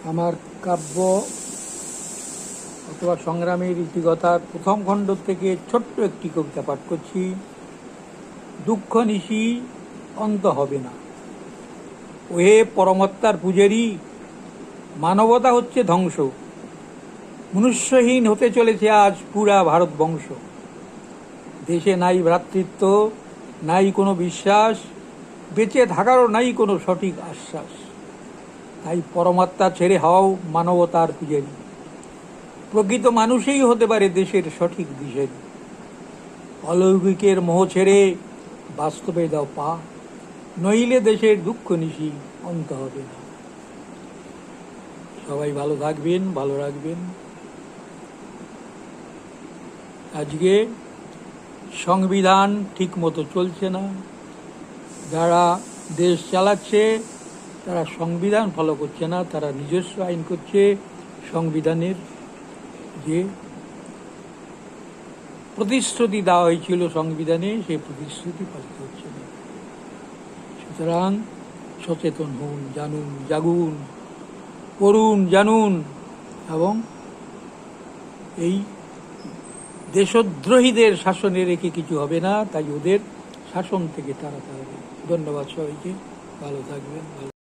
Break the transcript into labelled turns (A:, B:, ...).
A: আমার কাব্য অথবা সংগ্রামের ইতিকথার প্রথম খণ্ড থেকে ছোট্ট একটি কবিতা পাঠ করছি। দুঃখ নিশি অন্ত হবে না, ওহে পরমাত্মার পূজারী, মানবতা হচ্ছে ধ্বংস, মনুষ্যহীন হতে চলেছে আজ পুরা ভারতবংশ। দেশে নাই ভ্রাতৃত্ব, নাই কোনো বিশ্বাস, বেঁচে থাকারও নাই কোনো সঠিক আশ্বাস। তাই পরমাত্মা ছেড়ে হও মানবতার পূজারী, প্রকৃত মানুষই হতে পারে দেশের সঠিক দিশারি। অলৌকিকের মোহ ছেড়ে বাস্তবে দাও পা, নইলে দেশের দুঃখ নিশি অন্ত হবে না। সবাই ভালো থাকবেন, ভালো রাখবেন। আজকে সংবিধান ঠিক মতো চলছে না, যারা দেশ চালাচ্ছে তারা সংবিধান ফলো করছে না, তারা নিজস্ব আইন করছে। সংবিধানের যে প্রতিশ্রুতি দেওয়া হয়েছিল সংবিধানে, সেই প্রতিশ্রুতি পালিত হচ্ছে না। সুতরাং সচেতন হন, জানুন, জাগুন, পড়ুন, জানুন, এবং এই দেশদ্রোহীদের শাসনে রেখে কিছু হবে না, তাই ওদের শাসন থেকে তাড়াতে হবে। ধন্যবাদ সবাইকে, ভালো থাকবেন।